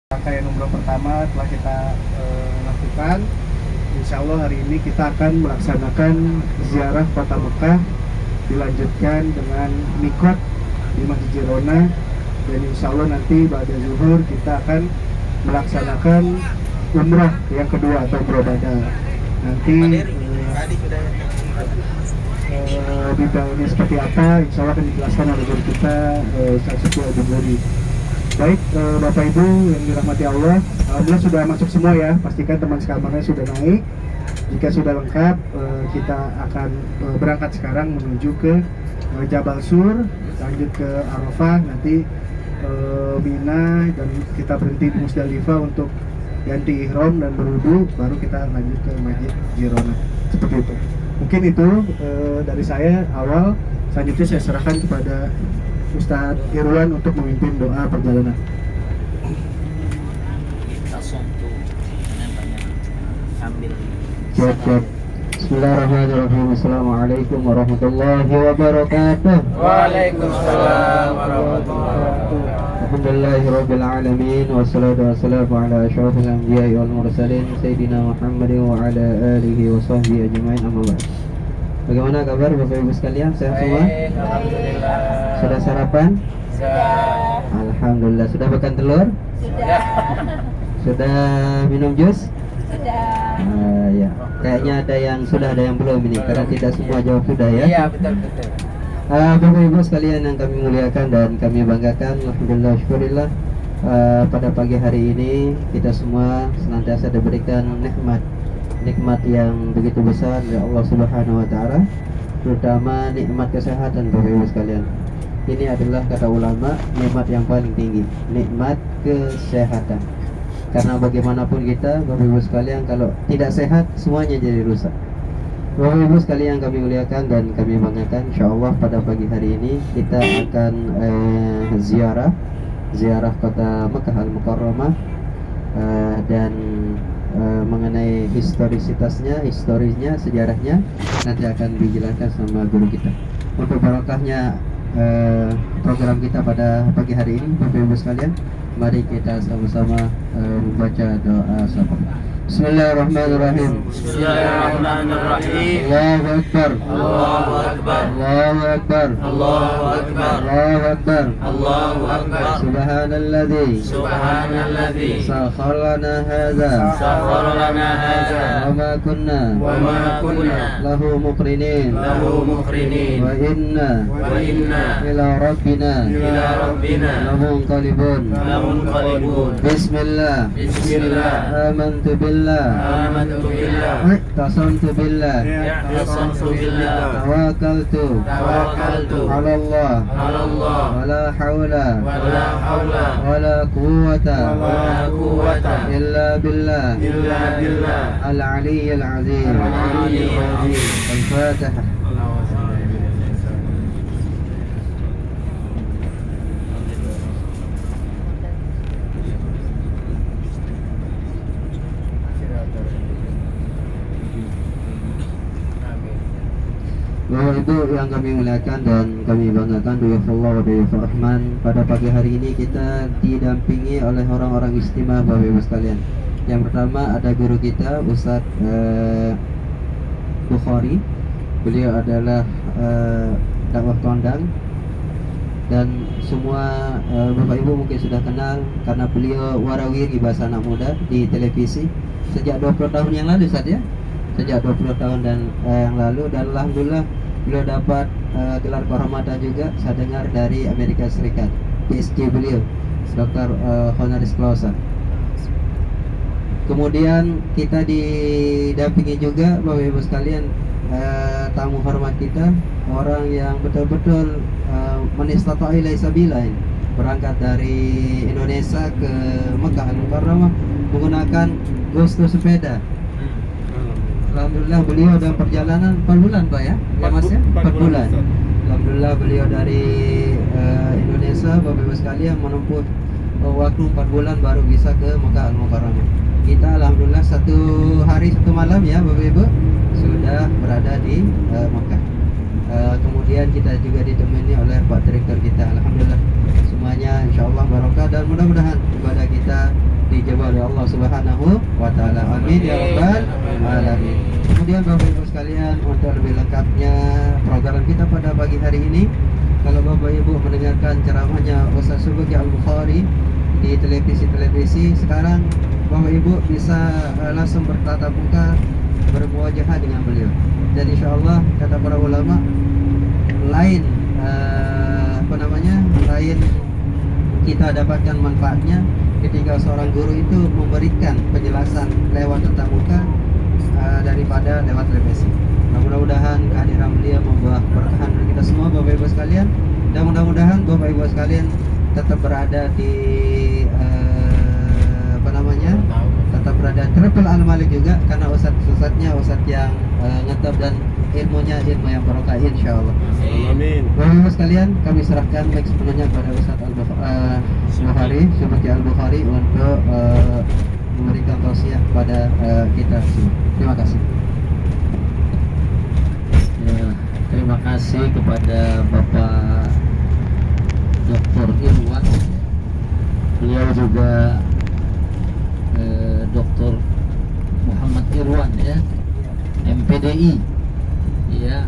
Rangkaian umroh pertama telah kita lakukan. Insya Allah hari ini kita akan melaksanakan ziarah kota Mekah, dilanjutkan dengan mikot di Masjid Jirona, dan insya Allah nanti pada zuhur kita akan melaksanakan umrah yang kedua atau umroh badal. Nanti detailnya seperti apa insya Allah akan dijelaskan oleh guru kita Ustaz Suki Al-Juburi. Baik, Bapak Ibu yang dirahmati Allah, alhamdulillah sudah masuk semua ya. Pastikan teman sekamarnya sudah naik. Jika sudah lengkap, kita akan berangkat sekarang menuju ke Jabal Sur, lanjut ke Arafah, nanti Mina, dan kita berhenti di Musdalifah untuk ganti ihram dan berwudu, baru kita lanjut ke Masjid Jirona. Seperti itu. Mungkin itu dari saya awal. Selanjutnya saya serahkan kepada Ustadz Irwan untuk memimpin doa perjalanan. Siap. Bismillahirrahmanirrahim. Assalamualaikum warahmatullahi wabarakatuh. Waalaikumsalam warahmatullahi wabarakatuh. Alhamdulillahirabbil alamin wassalatu wassalamu ala asyrofil anbiya'i wal mursalin sayyidina Muhammadin wa ala alihi wa sahbihi ajmain, amma ba'd. Bagaimana kabar Bapak Ibu sekalian? Sehat semua? Alhamdulillah. Sudah sarapan? Sudah. Alhamdulillah. Sudah makan telur? Sudah. Sudah minum jus? Sudah. Ya. Kayaknya ada yang sudah, ada yang belum ini, karena tidak semua jawab sudah ya. Iya, betul. Bapak Ibu sekalian yang kami muliakan dan kami banggakan, alhamdulillah syukurillah, pada pagi hari ini kita semua senantiasa diberikan nikmat yang begitu besar dari Allah Subhanahu wa taala, terutama nikmat kesehatan Bapak Ibu sekalian. Ini adalah kata ulama nikmat yang paling tinggi, nikmat kesehatan. Karena bagaimanapun kita Bapak Ibu sekalian, kalau tidak sehat semuanya jadi rusak. Bapak Ibu sekalian yang kami muliakan dan kami banggakan, insyaallah pada pagi hari ini kita akan ziarah kota Mekah Al-Mukarramah, dan mengenai historisitasnya, sejarahnya nanti akan dijelaskan sama guru kita. Untuk barokahnya program kita pada pagi hari ini, Bapak Ibu sekalian, mari kita sama-sama membaca doa syafaat. Bismillahirrahmanirrahim. Bismillahirrahmanirrahim. Allahu Akbar. Allahu Akbar. Allahu Akbar. Allahu Akbar. Allahu Akbar. Allahu Akbar. Subhanalladzi Subhanalladzi sakhkhara lana hadza sakhkhara lana hadza wa ma kunna wa ma kunna lahu muqrinin lahu muqrinin wa inna wa inna ila rabbina ila rabbina lamunqalibun. lamunqalibun. Bismillah. Bismillah. Amantu billah. Amantu billah. Tasamtu billah. Tasamtu billah. Tawakkaltu Tawakkaltu ala Allah. ala Allah. Wala hawla Wala hawla wala quwwata wala quwwata illa billah illa billah al-aliyyil azim. al-aliyyil azim. Al-Fatihah. Bapak Ibu yang kami muliakan dan kami banggakan, Duyufullah wa Duyufur Rahman, pada pagi hari ini kita didampingi oleh orang-orang istimewa Bapak Ibu sekalian. Yang pertama ada guru kita Ustadz Bukhari. Beliau adalah dakwah kondang, dan semua Bapak Ibu mungkin sudah kenal karena beliau warawiri bahasa anak muda di televisi sejak 20 tahun yang lalu, Ustadz ya. Sejak 20 tahun dan yang lalu, dan alhamdulillah beliau dapat gelar kehormatan juga, saya dengar, dari Amerika Serikat. PhD beliau Dr. Honoris Clausa. Kemudian kita didampingi juga Bapak Ibu sekalian, tamu hormat kita, orang yang betul-betul manistata ilai sabila, berangkat dari Indonesia ke Mekah Al-Mukarramah menggunakan Gusto sepeda. Alhamdulillah beliau dalam perjalanan 4 bulan Pak ya? Ya Mas ya? 4 bulan. Alhamdulillah beliau dari Indonesia Bapak Ibu sekalian menempuh waktu 4 bulan baru bisa ke Mekah Al-Mukarramah. Kita alhamdulillah 1 hari 1 malam ya Bapak Ibu sudah berada di Mekah. Kemudian kita juga ditemani oleh Pak Direktur kita. Alhamdulillah semuanya insyaallah barokah, dan mudah-mudahan ibadah kita Subhanahu wa taala. Amin ya rabbal alamin. Kemudian Bapak Ibu sekalian, untuk lebih lengkapnya program kita pada pagi hari ini, kalau Bapak Ibu mendengarkan ceramahnya Ustaz Subki Al-Bukhari di televisi-televisi, sekarang Bapak Ibu bisa langsung bertatap muka, bermuajahah dengan beliau. Dan insya Allah kata para ulama, lain lain kita dapatkan manfaatnya ketika seorang guru itu memberikan penjelasan lewat tatap muka daripada lewat televisi. Mudah-mudahan kehadiran beliau membawa keberkahan bagi kita semua Bapak Ibu sekalian, dan mudah-mudahan Bapak Ibu sekalian tetap berada di tetap berada Triple Al-Malik juga, karena ustadz-ustadznya ustadz yang ngetop dan ilmunya ilmu yang barokah insyaallah. Amin. Bapak Ibu sekalian, kami serahkan mic sepenuhnya kepada Ustadz Al-Bukhari, Subki Al-Bukhari, untuk memberikan tausiah kepada kita semua. Terima kasih. Ya, terima kasih kepada Bapak Dr. Irwan. Beliau juga Dr. Muhammad Irwan ya, MPDI. Ya,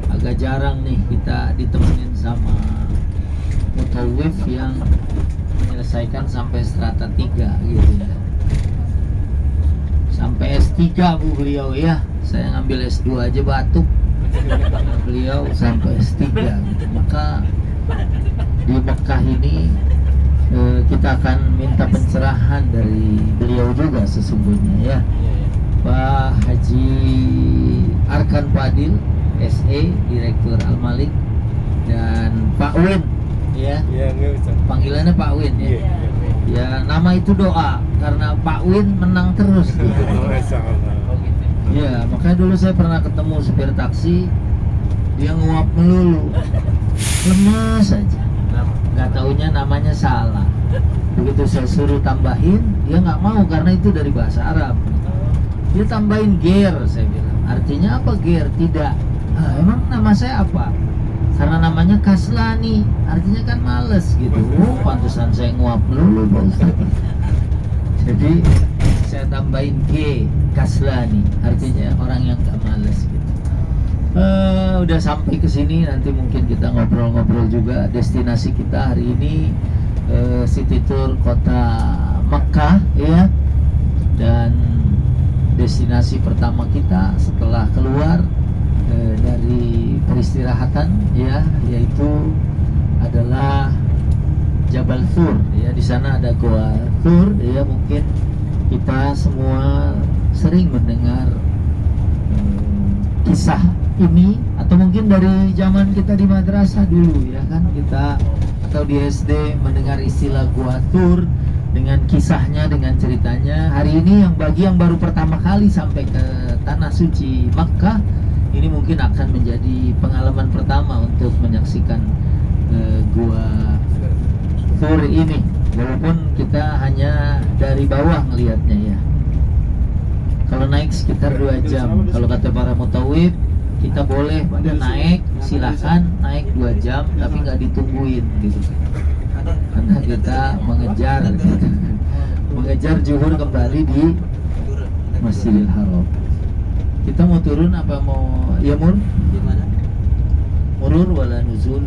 agak jarang nih kita ditemenin sama mutawif yang menyelesaikan sampai strata 3 gitu ya. Sampai S3 Bu beliau ya. Saya ngambil S2 aja batuk. Beliau sampai S3 gitu. Maka di Mekah ini kita akan minta pencerahan dari beliau juga sesungguhnya ya. Pak Haji Arkan Fadil SE, Direktur Al-Malik, dan Pak Win ya. Panggilannya Pak Win ya. Ya, nama itu doa karena Pak Win menang terus gitu. Ya, makanya dulu saya pernah ketemu supir taksi, dia nguap melulu, lemes aja. Nggak taunya namanya salah. Begitu saya suruh tambahin, dia nggak mau karena itu dari bahasa Arab. Dia tambahin ger, saya bilang. Artinya apa ger? Tidak. Emang nama saya apa? Karena namanya Kaslani, artinya kan males gitu. Pantesan saya nguap melulu Pak Ustaz. Jadi saya tambahin G, Kaslani, artinya orang yang gak males gitu. Udah sampai ke sini, nanti mungkin kita ngobrol-ngobrol juga. Destinasi kita hari ini City Tour Kota Mekah ya. Dan destinasi pertama kita setelah keluar dari peristirahatan ya, yaitu adalah Jabal Thur ya. Di sana ada Goa Thur ya. Mungkin kita semua sering mendengar kisah ini, atau mungkin dari zaman kita di madrasah dulu ya kan, kita atau di SD mendengar istilah Goa Thur dengan kisahnya, dengan ceritanya. Hari ini bagi yang baru pertama kali sampai ke tanah suci Makkah, ini mungkin akan menjadi pengalaman pertama untuk menyaksikan Gua Thur ini, walaupun kita hanya dari bawah ngelihatnya ya. Kalau naik sekitar 2 jam. Kalau kata para mutawif, kita boleh naik, silahkan naik 2 jam, tapi nggak ditungguin gitu. Karena kita mengejar zuhur kembali di Masjidil Haram. Kita mau turun apa mau ya Mur? Gimana? Murur wala nuzul?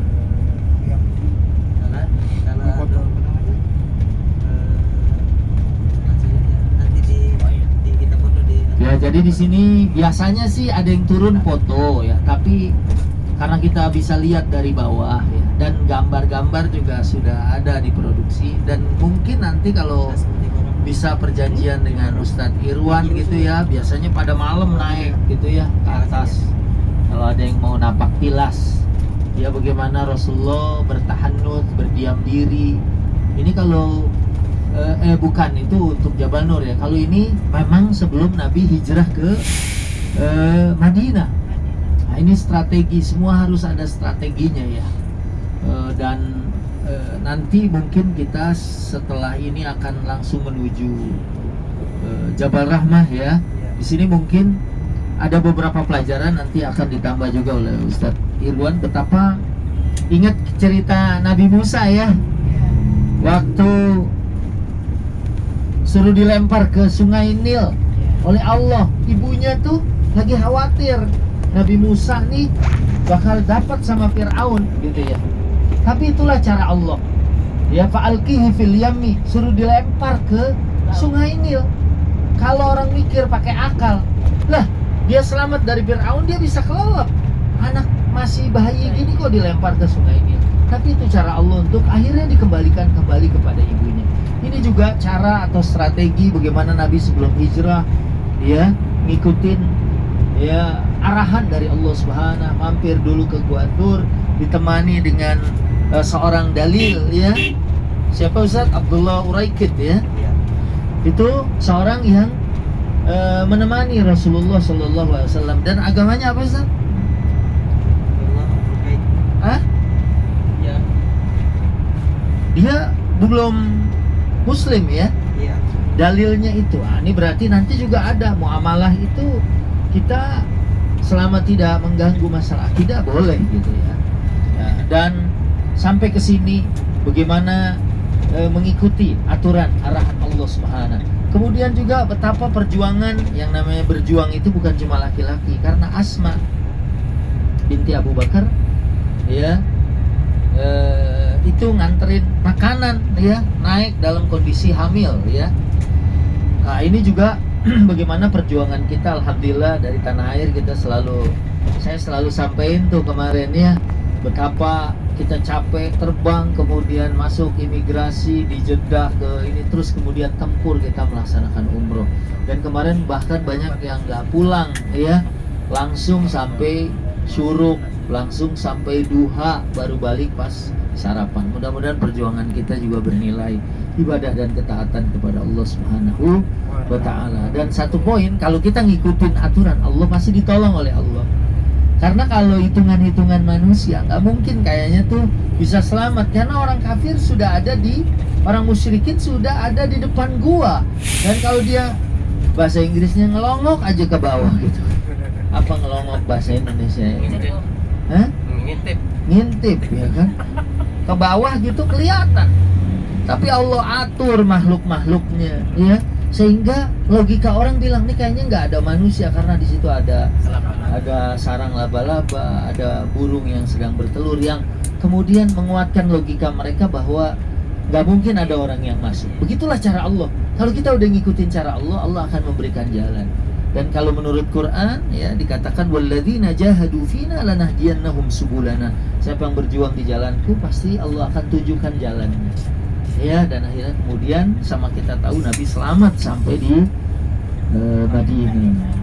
Ya, jadi di sini biasanya sih ada yang turun foto ya, tapi karena kita bisa lihat dari bawah ya, dan gambar-gambar juga sudah ada diproduksi, dan mungkin nanti kalau bisa perjanjian dengan Ustadz Irwan gitu ya, biasanya pada malam naik gitu ya ke atas. Kalau ada yang mau napak tilas ya, bagaimana Rasulullah bertahannud, berdiam diri. Ini kalau bukan, itu untuk Jabal Nur ya. Kalau ini memang sebelum Nabi hijrah ke Madinah. Nah, ini strategi, semua harus ada strateginya ya. Dan nanti mungkin kita setelah ini akan langsung menuju Jabal Rahmah ya. Di sini mungkin ada beberapa pelajaran nanti akan ditambah juga oleh Ustadz Irwan. Betapa ingat cerita Nabi Musa ya, waktu suruh dilempar ke sungai Nil oleh Allah. Ibunya tuh lagi khawatir Nabi Musa nih bakal dapat sama Fir'aun gitu ya. Tapi itulah cara Allah. Ya, fa'alqihi fil yammi, suruh dilempar ke sungai Nil. Kalau orang mikir pakai akal, lah dia selamat dari Fir'aun, dia bisa kelelep. Anak masih bayi gini kok dilempar ke sungai Nil. Tapi itu cara Allah untuk akhirnya dikembalikan kembali kepada ibunya. Ini juga cara atau strategi bagaimana Nabi sebelum hijrah ya ngikutin ya arahan dari Allah Subhanahu. Mampir dulu ke Gua Tur, ditemani dengan seorang dalil ya. Siapa Ustaz? Abdullah Uraikid ya. Itu seorang yang menemani Rasulullah SAW. Dan agamanya apa Ustaz? Hah? Ya. Dia belum Muslim ya. Iya. Dalilnya itu. Ini berarti nanti juga ada muamalah itu kita selama tidak mengganggu masalah tidak boleh gitu ya. Dan sampai ke sini bagaimana mengikuti aturan arahan Allah Subhanahu. Kemudian juga betapa perjuangan, yang namanya berjuang itu bukan cuma laki-laki, karena Asma binti Abu Bakar ya itu nganterin makanan ya, naik dalam kondisi hamil ya. Nah, ini juga bagaimana perjuangan kita, alhamdulillah dari tanah air kita saya selalu sampaikan tuh kemarin ya, betapa kita capek terbang, kemudian masuk imigrasi di Jeddah ke ini, terus kemudian tempur kita melaksanakan umroh. Dan kemarin bahkan banyak yang nggak pulang ya, langsung sampai syuruk, langsung sampai duha, baru balik pas sarapan. Mudah-mudahan perjuangan kita juga bernilai ibadah dan ketaatan kepada Allah Subhanahu wa Ta'ala. Dan satu poin, kalau kita ngikutin aturan Allah pasti ditolong oleh Allah. Karena kalau hitungan-hitungan manusia nggak mungkin kayaknya tuh bisa selamat, karena orang kafir sudah ada orang musyrikin sudah ada di depan gua. Dan kalau dia bahasa Inggrisnya ngelongok aja ke bawah gitu. Apa ngelongok bahasa Indonesia ya? Hah? Ngintip ya kan? Ke bawah gitu kelihatan. Tapi Allah atur makhluk-makhluknya ya, sehingga logika orang bilang nih kayaknya nggak ada manusia, karena di situ ada sarang laba-laba, ada burung yang sedang bertelur, yang kemudian menguatkan logika mereka bahwa nggak mungkin ada orang yang masuk. Begitulah cara Allah. Kalau kita udah ngikutin cara Allah, Allah akan memberikan jalan. Dan kalau menurut Quran ya dikatakan walladzina jahadu fina lanahdiyannahum subulana. Siapa yang berjuang di jalanku pasti Allah akan tunjukkan jalannya. Ya, dan akhirnya kemudian sama kita tahu Nabi selamat sampai di Madinah.